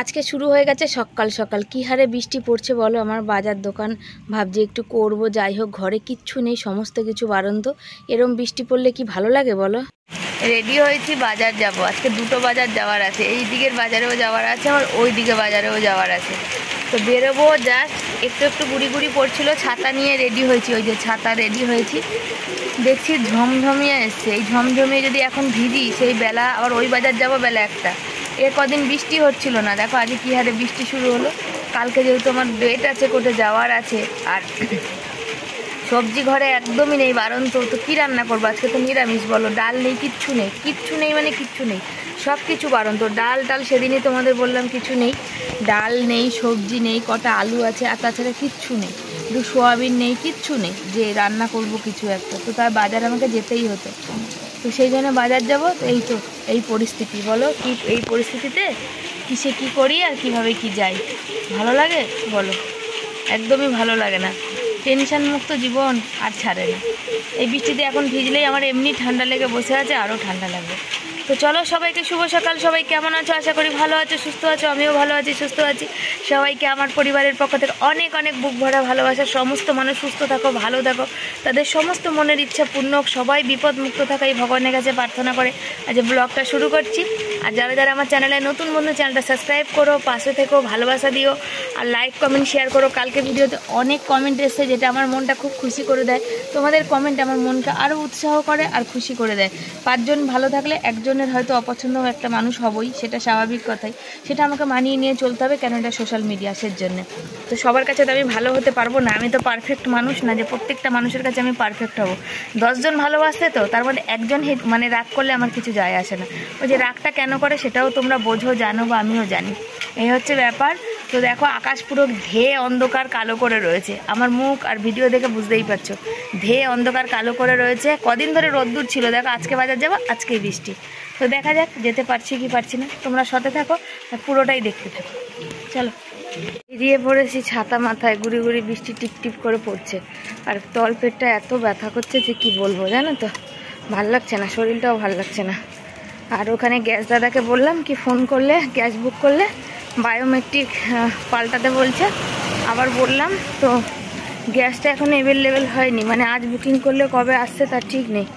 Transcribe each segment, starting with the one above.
আজকে শুরু হয়ে গেছে সকাল সকাল কি হারে বৃষ্টি পড়ছে বলো। আমার বাজার দোকান ভাবছি একটু করব, যাই হোক ঘরে কিচ্ছু নেই, সমস্ত কিছু বারন্ত। এরম বৃষ্টি পড়লে কি ভালো লাগে বলো। রেডি হয়েছি, বাজার যাব। আজকে দুটো বাজার যাওয়ার আছে, এই দিকের বাজারেও যাওয়ার আছে আর ওই দিকে বাজারেও যাওয়ার আছে। তো বেরোবো, জাস্ট একটু একটু গুড়ি গুড়ি পড়ছিল, ছাতা নিয়ে রেডি হয়েছি। ওই যে ছাতা রেডি হয়েছি, দেখছি ঝমঝমিয়ে এসছে। এই ঝমঝমিয়ে যদি এখন ভিজি, সেই বেলা আবার ওই বাজার যাব বেলা একটা। এর কদিন বৃষ্টি হচ্ছিল না, দেখো আজকে কী হারে বৃষ্টি শুরু হলো। কালকে যেহেতু আমার ডেট আছে, কোর্টে যাওয়ার আছে, আর সবজি ঘরে একদমই নেই, বারন্ত। তো কী রান্না করবো আজকে? তো নিরামিষ বলো, ডাল নেই, কিচ্ছু নেই, কিচ্ছু নেই মানে কিচ্ছু নেই, সব কিছু বারন্ত। ডাল সেদিনই তোমাদের বললাম কিছু নেই, ডাল নেই, সবজি নেই, কটা আলু আছে, আর তাছাড়া কিচ্ছু নেই, শুধু সোয়াবিন নেই, কিচ্ছু নেই যে রান্না করব কিছু একটা। তো তার বাজার আমাকে যেতেই হতো, তো সেই জন্য বাজার যাব। তো এই পরিস্থিতি, বলো কি এই পরিস্থিতিতে কিসে কি করি আর কিভাবে কি যাই, ভালো লাগে বলো? একদমই ভালো লাগে না। টেনশন মুক্ত জীবন আর ছাড়ে না। এই বৃষ্টিতে এখন ভিজলেই আমার এমনি ঠান্ডা লেগে বসে আছে, আরও ঠান্ডা লাগবে। তো চলো, সবাইকে শুভ সকাল। সবাই কেমন আছো? আশা করি ভালো আছো, সুস্থ আছো। আমিও ভালো আছি, সুস্থ আছি। সবাইকে আমার পরিবারের পক্ষ থেকে অনেক অনেক বুক ভরা ভালোবাসা। সমস্ত মানুষ সুস্থ থাকো, ভালো থাকো, তাদের সমস্ত মনের ইচ্ছা পূর্ণ হোক, সবাই বিপদ মুক্ত থাকা এই ভগবানের কাছে প্রার্থনা করে আজ ব্লগটা শুরু করছি। আর যারা যারা আমার চ্যানেলে নতুন বন্ধু, চ্যানেলটা সাবস্ক্রাইব করো, পাশে থেকো, ভালোবাসা দিও, আর লাইক কমেন্ট শেয়ার করো। কালকে ভিডিওতে অনেক কমেন্ট এসেছে, যেটা আমার মনটা খুব খুশি করে দেয়। তোমাদের কমেন্ট আমার মনকে আরও উৎসাহ করে আর খুশি করে দেয়। 5 জন ভালো থাকলে একজনের হয়তো অপছন্দ একটা মানুষ হবই, সেটা স্বাভাবিক কথাই। সেটা আমাকে মানিয়ে নিয়ে চলতে হবে, কেন এটা সোশ্যাল মিডিয়া, সের জন্য। তো সবার কাছে তো আমি ভালো হতে পারবো না, আমি তো পারফেক্ট মানুষ না যে প্রত্যেকটা মানুষের কাছে আমি পারফেক্ট হব। 10 জন ভালোবাসে, তো তার মধ্যে একজন মানে রাগ করলে আমার কিছু যায় আসে না। ওই যে রাগটা কেন করে সেটাও তোমরা বোঝো, জানো, বা আমিও জানি। এই হচ্ছে ব্যাপার। তো দেখো, আকাশ পুরো ধেয়ে অন্ধকার কালো করে রয়েছে। আমার মুখ আর ভিডিও দেখে বুঝতেই পারছো, ধেয়ে অন্ধকার কালো করে রয়েছে। কদিন ধরে রোদ্দুর ছিল, দেখো আজকে বাজার যাবো, আজকেই বৃষ্টি। তো দেখা যাক যেতে পারছি কি পারছি না। তোমরা সাথে থাকো আর পুরোটাই দেখতে থাকো। চলো, বেরিয়ে পড়েছি, ছাতা মাথায়, গুড়ি গুড়ি বৃষ্টি টিপ টিপ করে পড়ছে। আর তলপেটটা এত ব্যথা করছে যে কি বলবো, জানো তো, ভাল লাগছে না, শরীরটাও ভাল লাগছে না। আর ওখানে গ্যাস দাদাকে বললাম কি, ফোন করলে গ্যাস বুক করলে বায়োমেট্রিক পাল্টাতে বলছে। আবার বললাম, তো গ্যাসটা এখন অ্যাভেলেবেল হয়নি, মানে আজ বুকিং করলে কবে আসছে তার ঠিক নেই।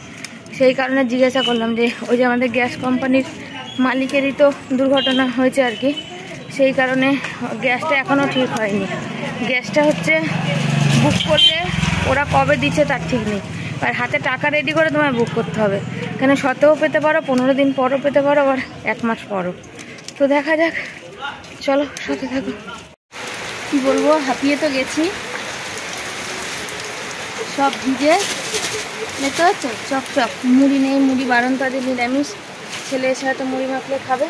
সেই কারণে জিজ্ঞাসা করলাম যে ওই যে আমাদের গ্যাস কোম্পানির মালিকেরই তো দুর্ঘটনা হয়েছে আর কি, সেই কারণে গ্যাসটা এখনও ঠিক হয়নি। গ্যাসটা হচ্ছে বুক করলে ওরা কবে দিচ্ছে তার ঠিক নেই, আর হাতে টাকা রেডি করে তোমায় বুক করতে হবে। কেন সতেও পেতে পারো, 15 দিন পরও পেতে পারো, আবার 1 মাস পরও। তো দেখা যাক, চলো সাথে থাকো। কি বলবো, হাঁপিয়ে তো গেছি, সব ভিজে দেখতে পাচ্ছ, চকচক। মুড়ি নেই, মুড়ি বারন্ত আছে, নিরামিষ। ছেলে এসে হয়তো মুড়ি মাখলে খাবে।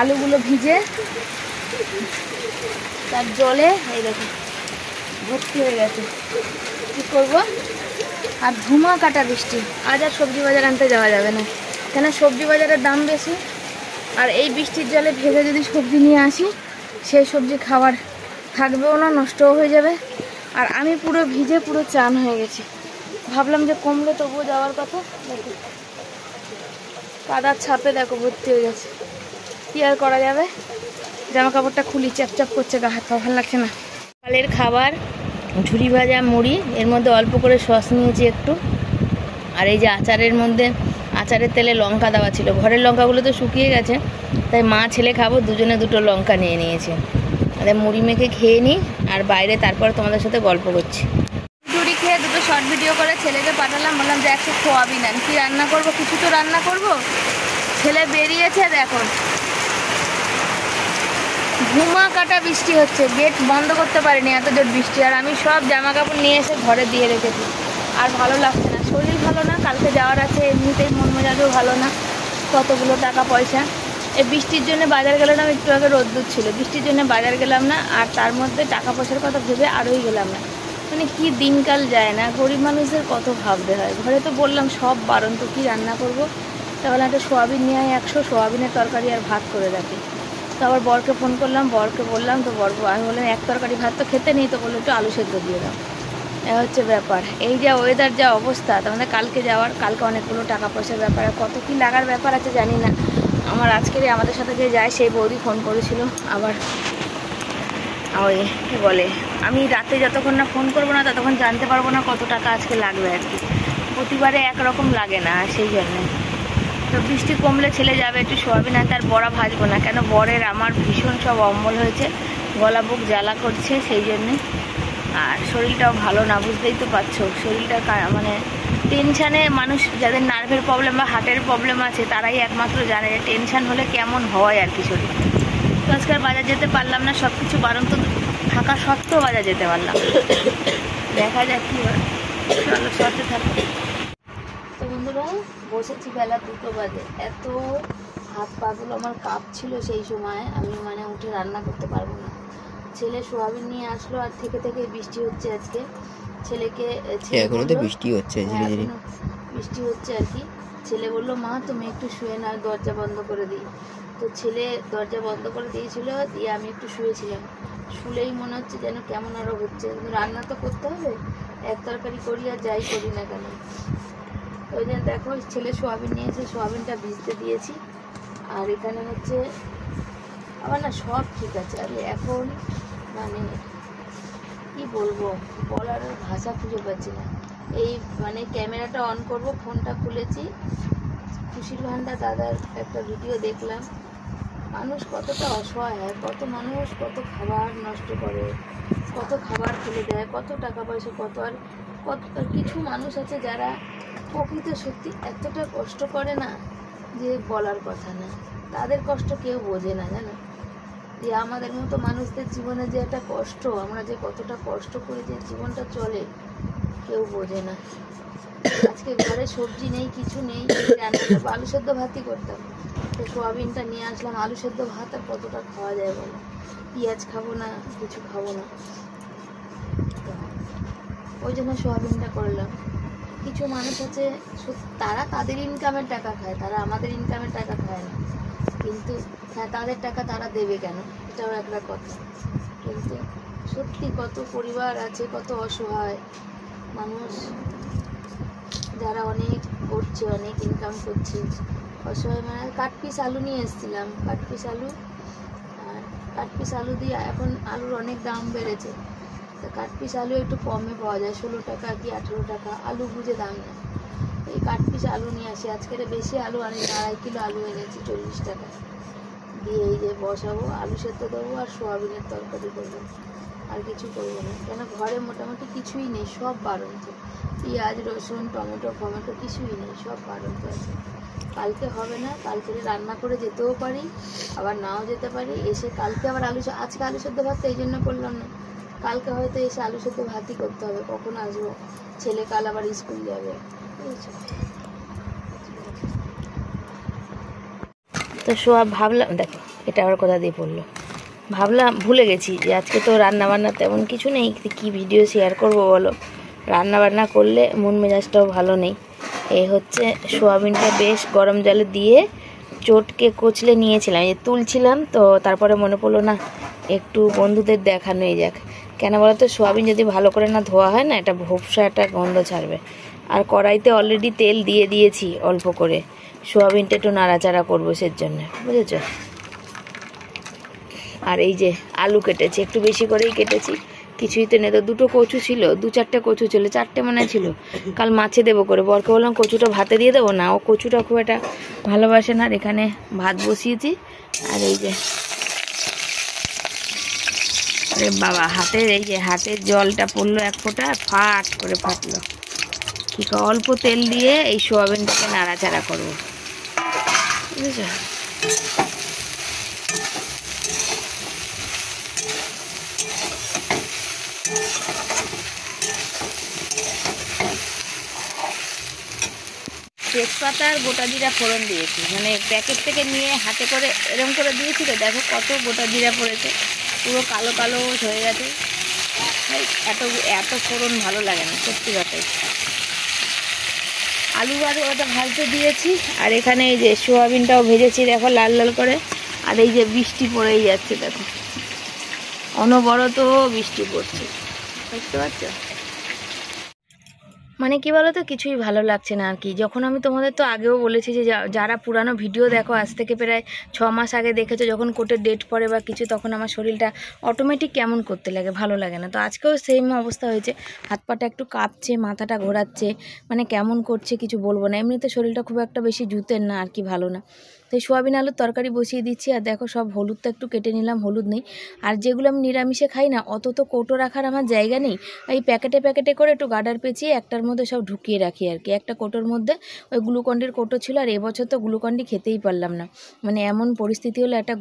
আলুগুলো ভিজে তার জলে এই দেখো ভর্তি হয়ে গেছে, কী করবো। আর ধুমা কাটা বৃষ্টি, আজ আর সবজি বাজার আনতে যাওয়া যাবে না, কেন সবজি বাজারের দাম বেশি। আর এই বৃষ্টির জলে ভেজে যদি সবজি নিয়ে আসি, সেই সবজি খাবার থাকবেও না, নষ্টও হয়ে যাবে। আর আমি পুরো ভিজে পুরো চান হয়ে গেছি। ভাবলাম যে কমলে তবুও যাওয়ার কথা, দেখো কাদার ছাপে দেখো ভর্তি হয়ে গেছে। কী আর করা যাবে, জামা কাপড়টা খুলি, চ্যাপচ্যাপ করছে, গা হাত পা ভালো লাগছে না। সকালের খাবার ঝুরি ভাজা মুড়ি, এর মধ্যে অল্প করে সস নিয়েছি একটু। আর এই যে আচারের মধ্যে, আচারের তেলে লঙ্কা দেওয়া ছিল, ঘরের লঙ্কাগুলো তো শুকিয়ে গেছে, তাই মা ছেলে খাবো, দুজনে দুটো লঙ্কা নিয়ে নিয়েছে। আরে মুড়ি মেখে খেয়ে নিই, আর বাইরে তারপর তোমাদের সাথে গল্প করছি। ঝুড়ি খেয়ে দুটো শর্ট ভিডিও করে ছেলেকে পাঠালাম, বললাম যে একটু খোয়াবি না, কি রান্না করবো, কিছু তো রান্না করবো। ছেলে বেরিয়েছে, দেখো ধুমা কাটা বৃষ্টি হচ্ছে, গেট বন্ধ করতে পারিনি, এত জোর বৃষ্টি। আর আমি সব জামা কাপড় নিয়ে এসে ঘরে দিয়ে রেখেছি, আর ভালো লাগছে না, শরীর ভালো না, কালকে যাওয়ার আছে, এমনিতেই মন মেজাজও ভালো না। কতগুলো টাকা পয়সা, এই বৃষ্টির জন্য বাজার গেলাম না, একটু আগে রোদ্দুর ছিল, বৃষ্টির জন্য বাজার গেলাম না, আর তার মধ্যে টাকা পয়সার কথা ভেবে আরোই গেলাম না। মানে কি দিনকাল যায় না, গরিব মানুষদের কত ভাবতে হয়। ঘরে তো বললাম সব বারণ, তো কী রান্না করবো, তাহলে একটা সোয়াবিন নিয়ে 100 সোয়াবিনের তরকারি আর ভাত করে রাখি। তো আবার বরকে ফোন করলাম, বরকে বললাম, তো বর আমি বললাম 1 তরকারি ভাত তো খেতে নেই, তো বললো একটু আলু সেদ্ধ দিয়ে দাও। এ হচ্ছে ব্যাপার। এই যা ওয়েদার, যা অবস্থা, তার মধ্যে কালকে যাওয়ার, কালকে অনেকগুলো টাকা পয়সার ব্যাপার, কত কী লাগার ব্যাপার আছে জানি না। আমার আজকের আমাদের সাথে যে যায় সেই বৌদি ফোন করেছিল আবার, ওই কী বলে, আমি রাতে যতক্ষণ না ফোন করবো না ততক্ষণ জানতে পারবো না কত টাকা আজকে লাগবে আর কি। প্রতিবারে একরকম লাগে না, সেই জন্যে। তো বৃষ্টি কমলে ছেলে যাবে একটু সোয়াবিন আনতে, আর বড়া ভাজবো না, কেন বরের আমার ভীষণ সব অম্বল হয়েছে, গলা বুক জ্বালা করছে সেই জন্যে। আর শরীরটাও ভালো না, বুঝতেই তো পারছো, শরীরটা মানে টেনশানে মানুষ, যাদের নার্ভের প্রবলেম বা হার্টের প্রবলেম আছে তারাই একমাত্র জানে যে টেনশান হলে কেমন হয় আর কি শরীর। তো আজকাল বাজার যেতে পারলাম না, সব কিছু বারণ তো থাকা সত্ত্বেও বাজার যেতে পারলাম, দেখা যাক কী হয়। চলো সাথে থাকো। তো বন্ধুরা বসেছি বেলা 2টো বাজে, এত হাত পাগুলো আমার কাঁপছিল সেই সময়, আমি মানে উঠে রান্না করতে পারবো না। ছেলে সোয়াবিন নিয়ে আসলো, আর থেকে থেকে বৃষ্টি হচ্ছে আজকে। ছেলেকে এখনো তো বৃষ্টি হচ্ছে, বৃষ্টি হচ্ছে আর কি। ছেলে বললো মা তুমি একটু শুয়ে নাও, দরজা বন্ধ করে দিই। তো ছেলে দরজা বন্ধ করে দিয়েছিল, দিয়ে আমি একটু শুয়েছিলাম। শুলেই মনে হচ্ছে যেন কেমন আরও হচ্ছে, কিন্তু রান্না তো করতে হবে, এক তরকারি করি আর যাই করি না কেন। ওই জন্য দেখো ছেলে সোয়াবিন নিয়েছে, সোয়াবিনটা ভিজতে দিয়েছি। আর এখানে হচ্ছে আমার না সব ঠিক আছে, আমি এখন মানে কি বলবো, বলার ভাষা খুঁজে পাচ্ছি না। এই মানে ক্যামেরাটা অন করব, ফোনটা খুলেছি, খুশির ভান্ডার দাদার একটা ভিডিও দেখলাম। মানুষ কতটা অসহায় হয়, কত মানুষ কত খাবার নষ্ট করে, কত খাবার ফেলে দেয়, কত টাকা পয়সা, কত আর কত কিছু মানুষ আছে যারা প্রকৃত সত্যি এতটা কষ্ট করে না যে বলার কথা না। তাদের কষ্ট কেউ বোঝে না, জানো, যে আমাদের মতো মানুষদের জীবনে যে একটা কষ্ট, আমরা যে কতটা কষ্ট করে যে জীবনটা চলে কেউ বোঝে না। আজকে ঘরে সবজি নেই, কিছু নেই, রান্না করবো, আলু সেদ্ধ ভাতই করতাম, তো সোয়াবিনটা নিয়ে আসলাম। আলু সেদ্ধ ভাত আর কতটা খাওয়া যায় বলো, পেঁয়াজ খাবো না, কিছু খাবো না, ওই জন্য সোয়াবিনটা করলাম। কিছু মানুষ আছে তারা তাদের ইনকামের টাকা খায়, তারা আমাদের ইনকামের টাকা খায় না, কিন্তু হ্যাঁ তাদের টাকা তারা দেবে কেন, এটাও একটা কথা। কিন্তু সত্যি কত পরিবার আছে, কত অসহায় মানুষ যারা অনেক করছে, অনেক ইনকাম করছে, অসহায় মানে। কাটপিস আলু নিয়ে এসেছিলাম, কাটপিস আলু, আর কাটপিস আলু দিয়ে এখন আলুর অনেক দাম বেড়েছে, তো কাটপিস আলু একটু কমে পাওয়া যায়, 16 টাকা কি 18 টাকা, আলু বুঝে দাম নেই। এই কাটপিস আলু নিয়ে আসি, আজকের বেশি আলু আনি, 2.5 কিলো আলু এনেছি 40 টাকা দিয়ে। এই যে বসাবো, আলু সেদ্ধ দেবো আর সোয়াবিনের তরকারি করবো, আর কিছু করবো না, কেন ঘরে মোটামুটি কিছুই নেই, সব বাড়ন্ত, পেঁয়াজ রসুন টমেটো ফমেটো কিছুই নেই, সব বাড়ন্ত আছে। কালকে হবে না, কালকে রান্না করে যেতেও পারি, আবার নাও যেতে পারি। এসে কালকে আবার আজকে আলু সেদ্ধ ভাত এই জন্য করলাম না, কালকে হয়তো এসে আলু সেদ্ধ ভাতই করতে হবে, কখন আসবো, ছেলে কাল আবার স্কুল যাবে, বুঝেছো। তো সোয়া ভাবলাম, দেখো এটা আবার কোথা দিয়ে পড়লো, ভাবলাম ভুলে গেছি যে আজকে তো রান্নাবান্না তেমন কিছু নেই, কি ভিডিও শেয়ার করবো বলো, রান্নাবান্না করলে মন মেজাজটাও ভালো নেই। এই হচ্ছে সোয়াবিনটা বেশ গরম জলে দিয়ে চটকে কচলে নিয়েছিলাম, এই তুলছিলাম, তো তারপরে মনে পড়লো না একটু বন্ধুদের দেখানোই যাক। কেন বলো তো, সোয়াবিন যদি ভালো করে না ধোয়া হয় না, এটা ভোপসা একটা গন্ধ ছাড়বে। আর কড়াইতে অলরেডি তেল দিয়ে দিয়েছি অল্প করে, সোয়াবিনটা একটু নাড়াচাড়া করবো সের জন্য, বুঝেছ। আর এই যে আলু কেটেছি, একটু বেশি করেই কেটেছি, কিছুই তো নেই, তো 2টো কচু ছিল, 2-4টে কচু ছিল, 4টে মনে ছিল, কাল মাছে দেবো করে, বরকে বললাম কচুটা ভাতে দিয়ে দেবো না, ও কচুটা খুব একটা ভালোবাসে না। আর এখানে ভাত বসিয়েছি, আর এই যে আরে বাবা হাতের, এই যে হাতের জলটা পড়লো এক ফোঁটা, ফাট করে ফাটলো। কি অল্প তেল দিয়ে এই সোয়াবিনটাকে নাড়াচাড়া করবো, বুঝেছো। তেজপাতা আর গোটা জিরা ফোড়ন দিয়েছি, মানে প্যাকেট থেকে নিয়ে হাতে করে এরকম করে দিয়েছি, তো দেখো কত গোটা জিরা পড়েছে, পুরো কালো কালো হয়ে গেছে। এত এত ফোড়ন ভালো লাগে না সত্যি কথাই। আলু আর ওটা ভাজতে দিয়েছি, আর এখানে এই যে সোয়াবিনটাও ভেজেছি, দেখো লাল লাল করে। আর এই যে বৃষ্টি পড়েই যাচ্ছে, দেখো অনবরত বৃষ্টি পড়ছে, বুঝতে পারছো। মানে কি বলো তো, কিছুই ভালো লাগছে না আর কি। যখন আমি তোমাদের তো আগেও বলেছি যে যারা পুরানো ভিডিও দেখো, আজ থেকে প্রায় 6 মাস আগে দেখেছো, যখন কোর্টের ডেট পড়ে বা কিছু, তখন আমার শরীরটা অটোমেটিক কেমন করতে লাগে, ভালো লাগে না। তো আজকেও সেম অবস্থা হয়েছে, হাত পাটা একটু কাঁপছে, মাথাটা ঘোরাচ্ছে, মানে কেমন করছে কিছু বলবো না। এমনিতে শরীরটা খুব একটা বেশি জুতের না আর কি, ভালো না। তো সোয়াবিন আলুর তরকারি বসিয়ে দিচ্ছি। আর দেখো সব হলুদটা একটু কেটে নিলাম, হলুদ নেই। আর যেগুলো আমি নিরামিষে খাই না, অত তো কৌটো রাখার আমার জায়গা নেই, এই প্যাকেটে প্যাকেটে করে একটু গার্ডার পেঁচিয়ে একটার মধ্যে সব ঢুকিয়ে রাখি আর কি। একটা কৌটোর মধ্যে ওই গ্লুকন্ডির কৌটো ছিল, আর এবছর তো গ্লুকন্ডি খেতেই পারলাম না, মানে এমন পরিস্থিতি হলো, একটা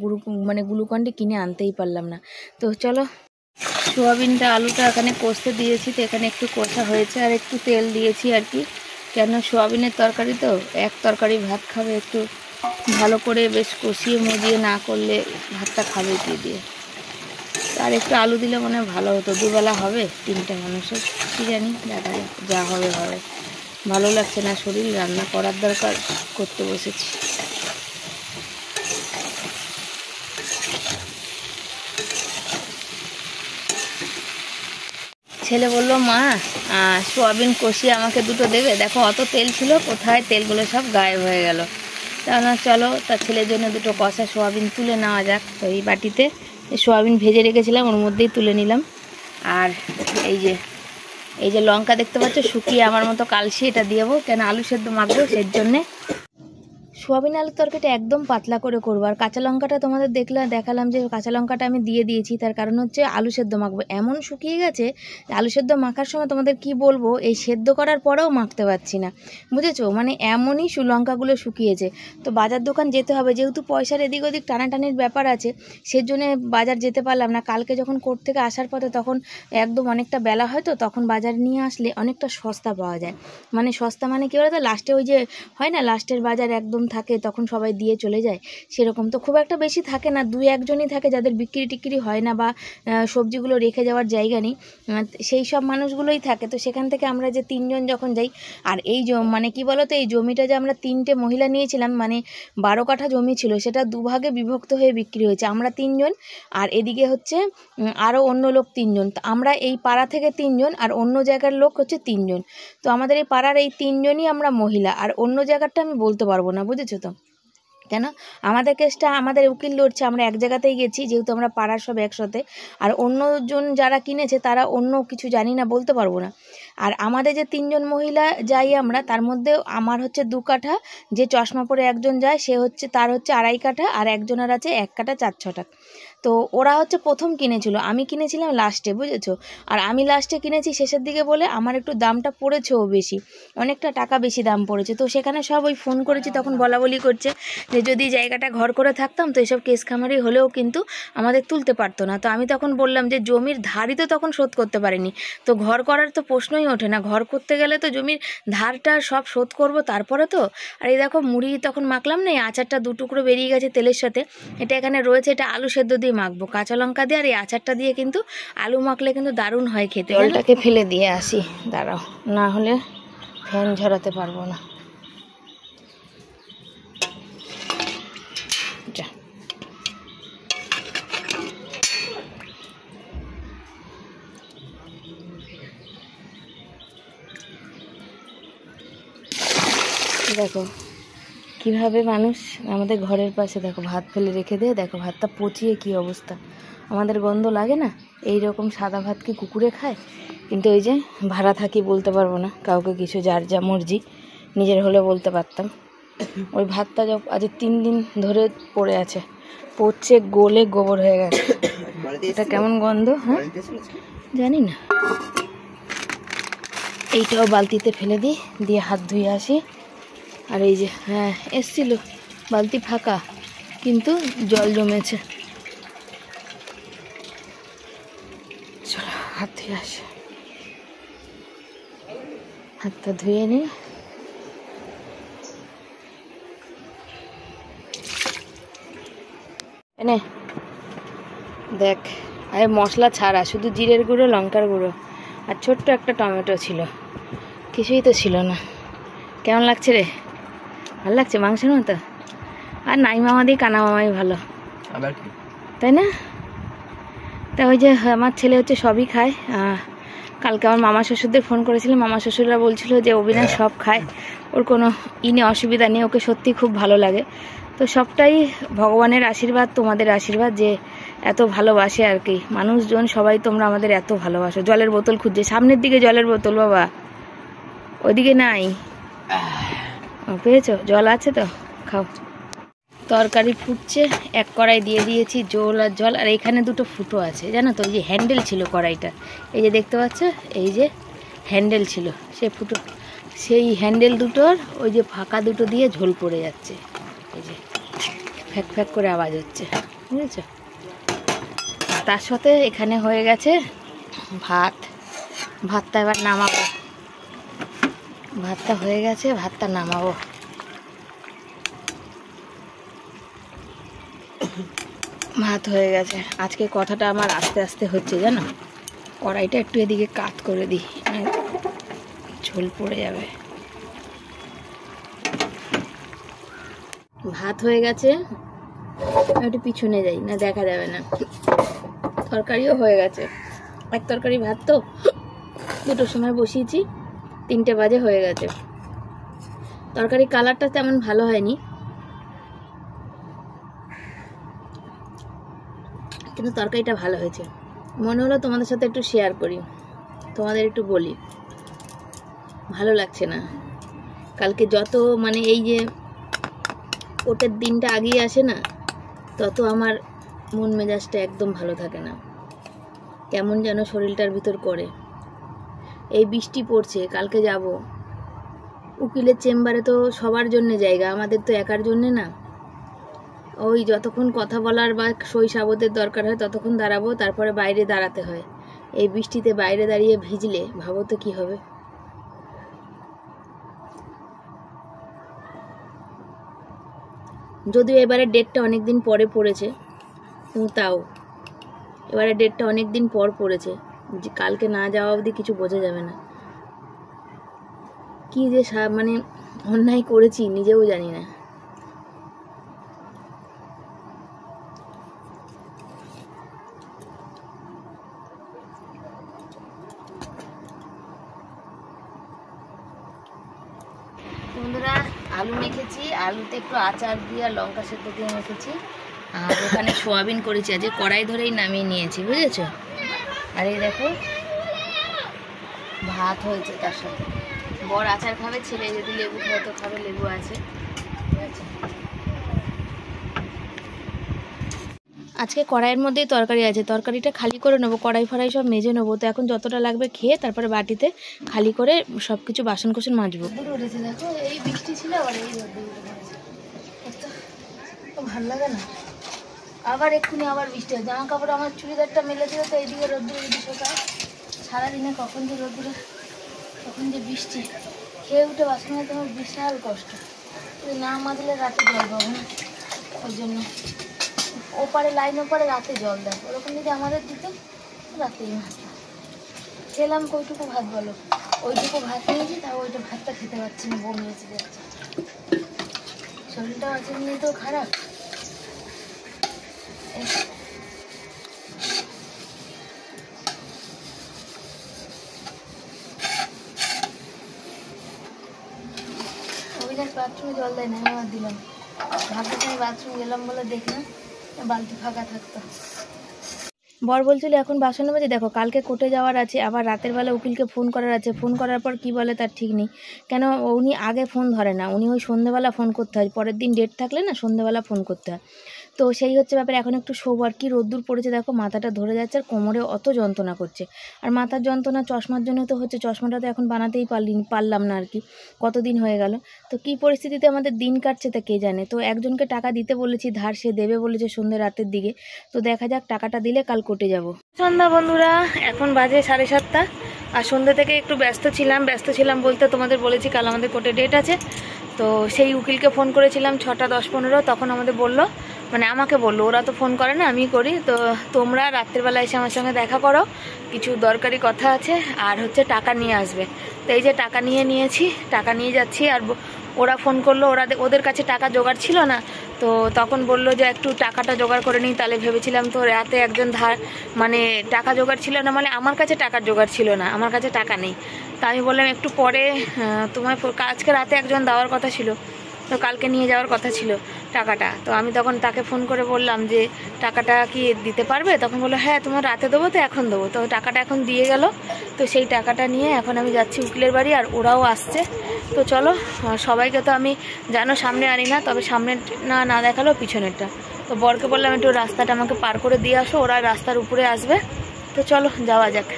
গ্লুকন্ডি কিনে আনতেই পারলাম না। তো চলো, সোয়াবিনটা আলুটা এখানে কষতে দিয়েছি, তো এখানে একটু কষা হয়েছে, আর একটু তেল দিয়েছি আর কি, কেন সোয়াবিনের তরকারি তো এক তরকারি ভাত খাবে, একটু ভালো করে বেশ কষিয়ে মজিয়ে না করলে ভাতটা খাবে কি দিয়ে। আর একটু আলু দিলে মনে হয় ভালো হতো, দুবেলা হবে 3টে মানুষের, কী জানি, দেখা যাক, যা হবে হবে। ভালো লাগছে না শরীর, রান্না করার দরকার, করতে বসেছি। ছেলে বললো, মা সোয়াবিন কষিয়ে আমাকে 2টো দেবে। দেখো অত তেল ছিল, কোথায় তেলগুলো সব গায়েব হয়ে গেল। তাহলে চলো, তার ছেলের জন্য 2টো কষা সোয়াবিন তুলে নেওয়া যাক। তো এই বাটিতে সোয়াবিন ভেজে রেখেছিলাম, ওর মধ্যেই তুলে নিলাম। আর এই যে লঙ্কা দেখতে পাচ্ছ শুকিয়ে আমার মতো কালসি, এটা দিয়েবো, কেন আলু সেদ্ধ মাখবো, সেই জন্যে। সোয়াবিন আলুর তরকারিটা একদম পাতলা করে করবো। আর কাঁচা লঙ্কাটা তোমাদের দেখালাম যে কাঁচা লঙ্কাটা আমি দিয়ে দিয়েছি, তার কারণ হচ্ছে আলু সেদ্ধ মাখবো। এমন শুকিয়ে গেছে আলু সেদ্ধ মাখার সময় তোমাদের কি বলবো, এই সেদ্ধ করার পরেও মাখতে পারছি না, বুঝেছো, মানে এমনই লঙ্কাগুলো শুকিয়েছে। তো বাজার দোকান যেতে হবে, যেহেতু পয়সার এদিক ওদিক টানাটানির ব্যাপার আছে, সেজন্য বাজার যেতে পারলাম না। কালকে যখন কোর্ট থেকে আসার পথে, তখন একদম অনেকটা বেলা হয়, তো তখন বাজার নিয়ে আসলে অনেকটা সস্তা পাওয়া যায়। মানে সস্তা মানে কী বলতো, লাস্টে ওই যে হয় না, লাস্টের বাজার একদম থাকে, তখন সবাই দিয়ে চলে যায়, সেরকম তো খুব একটা বেশি থাকে না, 2-1জনই থাকে যাদের বিক্রি টিক্রি হয় না, বা সবজিগুলো রেখে যাওয়ার জায়গা নেই, সেই সব মানুষগুলোই থাকে। তো সেখান থেকে আমরা যে 3জন যখন যাই, আর এই মানে কি বলতো, এই জমিটা যে আমরা 3টে মহিলা নিয়েছিলাম, মানে 12 কাঠা জমি ছিল, সেটা দুভাগে বিভক্ত হয়ে বিক্রি হয়েছে। আমরা 3জন, আর এদিকে হচ্ছে আরও অন্য লোক 3জন। তো আমরা এই পাড়া থেকে 3জন, আর অন্য জায়গার লোক হচ্ছে 3জন। তো আমাদের এই পাড়ার এই 3জনই আমরা মহিলা, আর অন্য জায়গাটা আমি বলতে পারবো না, বুঝেছো তো। কেন, আমাদের কেসটা আমাদের উকিল লড়ছে, আমরা এক জায়গাতেই গেছি, যেহেতু আমরা পাড়ার সব একসাথে। আর অন্যজন যারা কিনেছে তারা অন্য কিছু জানি না, বলতে পারবো না। আর আমাদের যে 3জন মহিলা যাই আমরা, তার মধ্যে আমার হচ্ছে 2 কাঠা, যে চশমা পরে একজন যায় সে হচ্ছে, তার হচ্ছে 2.5 কাঠা, আর একজনের আছে 1 কাঠা 4-6 টাকা। তো ওরা হচ্ছে প্রথম কিনেছিল, আমি কিনেছিলাম লাস্টে, বুঝেছো। আর আমি লাস্টে কিনেছি শেষের দিকে বলে আমার একটু দামটা পড়েছেও বেশি, অনেকটা টাকা বেশি দাম পড়েছে। তো সেখানে সব ওই ফোন করেছি, তখন বলা বলি করছে যে যদি জায়গাটা ঘর করে থাকতাম তো এসব কেস খামারি হলেও কিন্তু আমাদের তুলতে পারতো না। তো আমি তখন বললাম যে জমির ধারই তো তখন শোধ করতে পারিনি, তো ঘর করার তো প্রশ্নই ওঠে না, ঘর করতে গেলে তো জমির ধারটা সব শোধ করব তারপরে তো। আর এই দেখো মুড়ি তখন মাখলাম না, এই আচারটা 2 টুকরো বেরিয়ে গেছে তেলের সাথে, এটা এখানে রয়েছে, এটা আলু সেদ্ধ দিয়ে মাখবো, কাঁচা লঙ্কা দিয়ে। আর এই আচারটা দিয়ে কিন্তু আলু মাখলে কিন্তু দারুণ হয় খেতে। জলটাকে ফেলে দিয়ে আসি, দাঁড়াও, না হলে ফ্যান ঝরাতে পারবো না। দেখো কিভাবে মানুষ আমাদের ঘরের পাশে, দেখো ভাত ফেলে রেখে দেয়, দেখো ভাতটা পচিয়ে কি অবস্থা, আমাদের গন্ধ লাগে না। এই রকম সাদা ভাত কি কুকুরে খায়? কিন্তু ওই যে ভাড়া থাকি, বলতে পারবো না কাউকে কিছু, যার যা মর্জি, নিজের হলে বলতে পারতাম। ওই ভাতটা আজ 3 দিন ধরে পড়ে আছে, পচে গলে গোবর হয়ে গেছে। এটা কেমন গন্ধ, হ্যাঁ জানি না। এইটাও বালতিতে ফেলে দিই, দিয়ে হাত ধুয়ে আসি। আর এই যে হ্যাঁ এসছিল, বালতি ফাঁকা কিন্তু জল জমেছে। চলো হাত ধুয়ে আসি, হাতটা ধুয়ে নিই। এনে দেখ, আরে মশলা ছাড়া শুধু জিরের গুঁড়ো, লঙ্কার গুঁড়ো, আর ছোট্ট একটা টমেটো ছিল, কিছুই তো ছিল না। কেমন লাগছে রে? ভালো লাগছে মাংসের মতো? আর নাই মামা দিয়ে কানা মামাই ভালো, তাই না? তা ওই যে আমার ছেলে হচ্ছে সবই খায়, কালকে আমার মামা শ্বশুরদের ফোন করেছিলাম, মামা শ্বশুররা বলছিল যে অবিনাশ সব খায়, ওর কোনো অসুবিধা নেই, ওকে সত্যি খুব ভালো লাগে। তো সবটাই ভগবানের আশীর্বাদ, তোমাদের আশীর্বাদ যে এত ভালোবাসে আর কি মানুষজন, সবাই তোমরা আমাদের এত ভালোবাসো। জলের বোতল খুঁজছে, সামনের দিকে জলের বোতল বাবা, ওইদিকে নাই, পেয়েছো? জল আছে তো, খাও। তরকারি ফুটছে, এক কড়াই দিয়ে দিয়েছি জল আর জল, আর এখানে দুটো ফুটো আছে জানো তো, ওই যে হ্যান্ডেল ছিল কড়াইটা, এই যে দেখতে পাচ্ছ, এই যে হ্যান্ডেল ছিল, সে ফুটো, সেই হ্যান্ডেল দুটোর ওই যে ফাঁকা দুটো দিয়ে ঝোল পড়ে যাচ্ছে, এই যে ফ্যাক ফ্যাক করে আওয়াজ হচ্ছে, বুঝেছ? তার সাথে এখানে হয়ে গেছে ভাত, ভাতটা এবার নামাবো, ভাতটা হয়ে গেছে, ভাতটা নামাবো। ভাত হয়ে গেছে। আজকে কথাটা আমার আস্তে আস্তে হচ্ছে জানো, কড়াইটা একটু এদিকে কাত করে দিই, ঝোল পড়ে যাবে। ভাত হয়ে গেছে, একটু পিছনে যাই না দেখা যাবে না। তরকারিও হয়ে গেছে, এক তরকারি ভাত তো, দুটোর সময় বসিয়েছি, 3টে বাজে হয়ে গেছে। তরকারি কালারটা তেমন ভালো হয়নি, কিন্তু তরকারিটা ভালো হয়েছে। মনে হলো তোমাদের সাথে একটু শেয়ার করি, তোমাদের একটু বলি, ভালো লাগছে না। কালকে যত মানে এই যে ওটার দিনটা আগিয়ে আসে না, তত আমার মন মেজাজটা একদম ভালো থাকে না, কেমন যেন শরীরটার ভিতর করে। এই বৃষ্টি পড়ছে, কালকে যাব উকিলের চেম্বারে, তো সবার জন্য জায়গা, আমাদের তো একার জন্যে না। ওই যতক্ষণ কথা বলার বা সই সাবতের দরকার হয় ততক্ষণ দাঁড়াবো, তারপরে বাইরে দাঁড়াতে হয়। এই বৃষ্টিতে বাইরে দাঁড়িয়ে ভিজলে ভাবো তো কি হবে। যদিও এবারে ডেটটা অনেক দিন পরে পড়েছে, কিন্তু তাও এবারে ডেটটা অনেক দিন পর পড়েছে, যে কালকে না যাওয়া অবধি কিছু বোঝা যাবে না। কি যে মানে অন্যায় করেছি নিজেও জানি না। বন্ধুরা, আলু মেখেছি, আলুতে একটু আচার দিয়ে আর লঙ্কা সেদ্ধ দিয়ে মেখেছি, আর ওখানে সোয়াবিন করেছি, আজকে কড়াই ধরেই নামিয়ে নিয়েছি, বুঝেছো? আর এই দেখো ভাত হয়েছে, তার সাথে বড় আচার খাবে, ছেলে যদি লেবু খাবে তো খাবে, লেবু আছে, ঠিক আছে? আজকে কড়াইয়ের মধ্যেই তরকারি আছে, তরকারিটা খালি করে নেবো, কড়াই ফড়াই সব মেজে নেবো। তো এখন যতটা লাগবে খেয়ে তারপরে বাটিতে খালি করে সব কিছু বাসন কোসন মাজবো। উঠেছে দেখো, এই বৃষ্টি ছিল আবার এই ভালো লাগে না, আবার এক্ষুনি আবার বৃষ্টি হয়। জামা কাপড় আমার চুড়িদারটা মেলে দিল, তো এইদিকে রোদ্দুর এদিকে শোকায়, সারাদিনে কখন যে রোদ্দুরে কখন যে বৃষ্টি, খেয়ে উঠে বাসন মাজতে আমার বিশাল কষ্ট, না মাজলে রাতে জল পাবো না, ওই জন্য ওপারে লাইন ওপারে রাতে জল দেয়, ওরকম যদি আমাদের দিত রাতেই মাজতাম। খেলাম কইটুকু ভাত বলো, ওইটুকু ভাত নিয়েছি, তাও ওইটা ভাতটা খেতে পারছি না, বমি এসে যাচ্ছে, শরীরটাও আছে নিয়ে তো খারাপ। অবিনাশ বাথরুমে জল দেয় না, আমি আবার দিলাম, ভাবতে আমি বাথরুম গেলাম বলে দেখলাম বালতি ফাঁকা থাকতো। বর বলছিল এখন বাসনে বাজে, দেখো কালকে কোর্টে যাওয়ার আছে, আবার রাতের বেলা উকিলকে ফোন করার আছে, ফোন করার পর কি বলে তার ঠিক নেই, কেন উনি আগে ফোন ধরে না, উনি ওই সন্ধ্যেবেলা ফোন করতে হয়, পরের দিন ডেট থাকলে না সন্ধ্যেবেলা ফোন করতে হয়। তো সেই হচ্ছে ব্যাপার। এখন একটু শোবো, আর কি রোদ্দুর পড়েছে দেখো, মাথাটা ধরে যাচ্ছে, আর কোমরে অত যন্ত্রণা করছে, আর মাথার যন্ত্রণা চশমার জন্য তো হচ্ছে, চশমাটা তো এখন বানাতেই পারলাম না আর কি, কতদিন হয়ে গেল। তো কি পরিস্থিতিতে আমাদের দিন কাটছে তা কে জানে। তো একজনকে টাকা দিতে বলেছি ধার, সে দেবে বলেছে সন্ধ্যে রাতের দিকে, তো দেখা যাক, টাকাটা দিলে কাল কোর্টে যাব। সন্ধ্যা বন্ধুরা, এখন বাজে 7:30, আর সন্ধ্যে থেকে একটু ব্যস্ত ছিলাম বলতে তোমাদের বলেছি কাল আমাদের কোর্টে ডেট আছে। তো সেই উকিলকে ফোন করেছিলাম 6টা 10-15, তখন আমাদের বললো, মানে আমাকে বললো, ওরা তো ফোন করে না আমি করি, তো তোমরা রাত্রিবেলা এসে আমার সঙ্গে দেখা করো, কিছু দরকারি কথা আছে, আর হচ্ছে টাকা নিয়ে আসবে। তো এই যে টাকা নিয়েছি, টাকা নিয়ে যাচ্ছি, আর ওরা ফোন করলো, ওদের কাছে টাকা জোগাড় ছিল না, তো তখন বললো যে একটু টাকাটা জোগাড় করে নিই। তাহলে ভেবেছিলাম তো রাতে একজন মানে টাকা জোগাড় ছিল না, মানে আমার কাছে টাকার জোগাড় ছিল না, আমার কাছে টাকা নেই। তা আমি বললাম একটু পরে তোমার আজকে রাতে একজন দেওয়ার কথা ছিল, তো কালকে নিয়ে যাওয়ার কথা ছিল টাকাটা। তো আমি তখন তাকে ফোন করে বললাম যে টাকাটা কি দিতে পারবে? তখন বললো হ্যাঁ, তোমার রাতে দেবো তো এখন দেবো। তো টাকাটা এখন দিয়ে গেল। তো সেই টাকাটা নিয়ে এখন আমি যাচ্ছি উকিলের বাড়ি, আর ওরাও আসছে। তো চলো, সবাইকে তো আমি জানো সামনে আনি না, তবে সামনে না দেখালেও পিছনেরটা। তো বরকে বললাম একটু রাস্তাটা আমাকে পার করে দিয়ে আসো, ওরা রাস্তার উপরে আসবে। তো চলো যাওয়া যাক।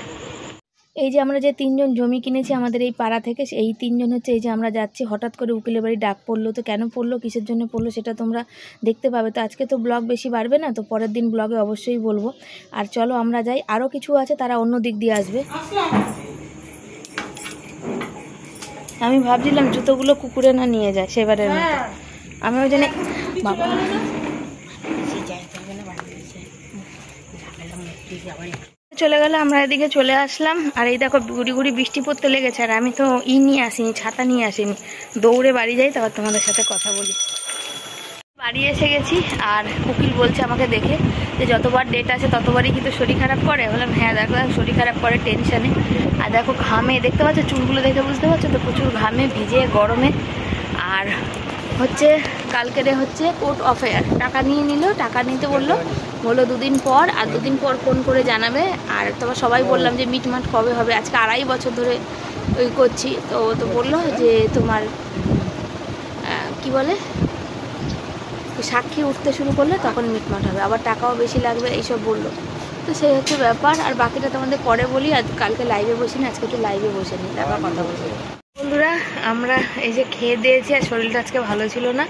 এই যে আমরা যে 3 জন জমি কিনেছি আমাদের এই পাড়া থেকে, এই 3 জন হচ্ছে এই যে আমরা যাচ্ছি। হঠাৎ করে উকিলের বাড়ি ডাক পড়লো, তো কেন পড়লো, কিসের জন্য পড়লো সেটা তোমরা দেখতে পাবে। তো আজকে তো ব্লগ বেশি বাড়বে না, তো পরের দিন ব্লগে অবশ্যই বলবো। আর চলো আমরা যাই, আরও কিছু আছে তারা অন্য দিক দিয়ে আসবে। আমি ভাবছিলাম জুতোগুলো কুকুরে না নিয়ে যায় সেবারের মতো, আমি ওই জন্য বাবা চলে গেল। আমরা এদিকে চলে আসলাম, আর এই দেখো গুড়ি গুড়ি বৃষ্টি পড়তে লেগেছে। আর আমি তো নিয়ে আসিনি, ছাতা নিয়ে আসিনি, দৌড়ে বাড়ি যাই, তারপর তোমাদের সাথে কথা বলি। বাড়ি এসে গেছি, আর উকিল বলছে আমাকে দেখে যে যতবার ডেট আছে ততবারই কিন্তু শরীর খারাপ করে। বললাম হ্যাঁ দেখো শরীর খারাপ করে টেনশানে। আর দেখো ঘামে, দেখতে পাচ্ছ চুলগুলো দেখে বুঝতে পারছো তো, প্রচুর ঘামে ভিজে গরমে। আর হচ্ছে কালকের হচ্ছে কোর্ট অফেয়ার, টাকা নিয়ে নিল, টাকা নিতে বললো 2 দিন পর, আর 2 দিন পর ফোন করে জানাবে। আর তোমার সবাই বললাম যে মিটমাট কবে হবে, আজকে 2.5 বছর ধরে ওই করছি। তো বললো যে তোমার কি বলে সাক্ষী উঠতে শুরু করলে তখন মিটমাট হবে, আবার টাকাও বেশি লাগবে এইসব বললো। তো সেই হচ্ছে ব্যাপার। আর বাকিটা তোমাদের পরে বলি, আর কালকে লাইভে বসিনি, আজকে একটু লাইভে বসে নিই, তারপর কথা বলবো। বন্ধুরা আমরা এই যে খেয়ে দিয়েছি, আর শরীরটা আজকে ভালো ছিল না।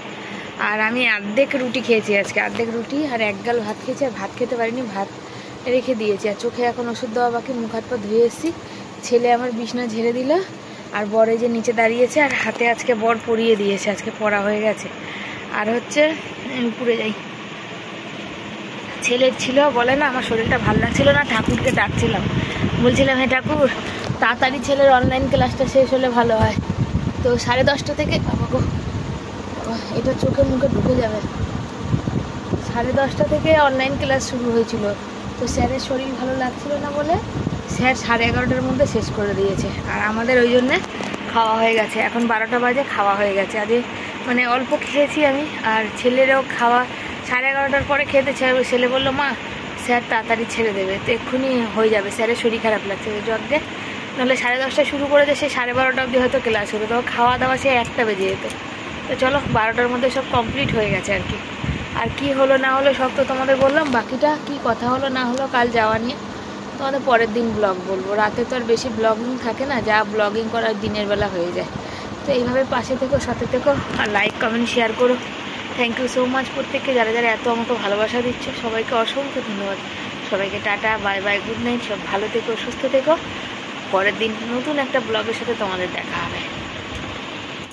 আর আমি অর্ধেক রুটি খেয়েছি আজকে, অর্ধেক রুটি আর 1 গাল ভাত খেয়েছি। আর ভাত খেতে পারিনি, ভাত রেখে দিয়েছি। আর চোখে এখন ওষুধ দেওয়া বাকি, মুখ হাত পা ধুয়ে এসেছি। ছেলে আমার বিছনা ঝেড়ে দিল, আর বরে যে নিচে দাঁড়িয়েছে, আর হাতে আজকে বর পরিয়ে দিয়েছে, আজকে পড়া হয়ে গেছে। আর হচ্ছে পুড়ে যাই, ছেলের ছিল বলে না আমার শরীরটা ভালো লাগছিল না, ঠাকুরকে ডাকছিলাম, বলছিলাম হ্যাঁ ঠাকুর তাড়াতাড়ি ছেলের অনলাইন ক্লাসটা শেষ হলে ভালো হয়। তো 10:30 থেকে, বাবা গো এটা চোখে মুখে ঢুকে যাবে, 10:30 থেকে অনলাইন ক্লাস শুরু হয়েছিল। তো স্যারের শরীর ভালো লাগছিল না বলে স্যার 11:30টার মধ্যে শেষ করে দিয়েছে। আর আমাদের ওই জন্যে খাওয়া হয়ে গেছে, এখন 12টা বাজে, খাওয়া হয়ে গেছে। আজ মানে অল্প খেয়েছি আমি, আর ছেলেরও খাওয়া 11:30টার পরে খেতে ছেলে বললো মা স্যার তাড়াতাড়ি ছেড়ে দেবে, তো এক্ষুনি হয়ে যাবে, স্যারের শরীর খারাপ লাগছে যজ্ঞে, নাহলে 10:30টায় শুরু করেছে, সে 12:30 অবধি হয়তো ক্লাস হতো, তো খাওয়া দাওয়া সে 1টা বেজে যেত। তো চলো 12টার মধ্যে সব কমপ্লিট হয়ে গেছে আর কি। আর কি হলো না হলো সব তো তোমাদের বললাম, বাকিটা কি কথা হলো না হলো কাল যাওয়া নিয়ে তোমাদের পরের দিন ব্লগ বলবো। রাতে তো আর বেশি ব্লগিং থাকে না, যা ব্লগিং করার দিনের বেলা হয়ে যায়। তো এইভাবে পাশে থেকো, সাথে থেকো, আর লাইক কমেন্ট শেয়ার করো। থ্যাংক ইউ সো মাচ প্রত্যেককে, যারা যারা এত আমাকে ভালোবাসা দিচ্ছে সবাইকে অসংখ্য ধন্যবাদ। সবাইকে tata, bye bye, good night, সব ভালো থেকো, সুস্থ থেকো। পরের দিন নতুন একটা ব্লগের সাথে তোমাদের দেখা হবে।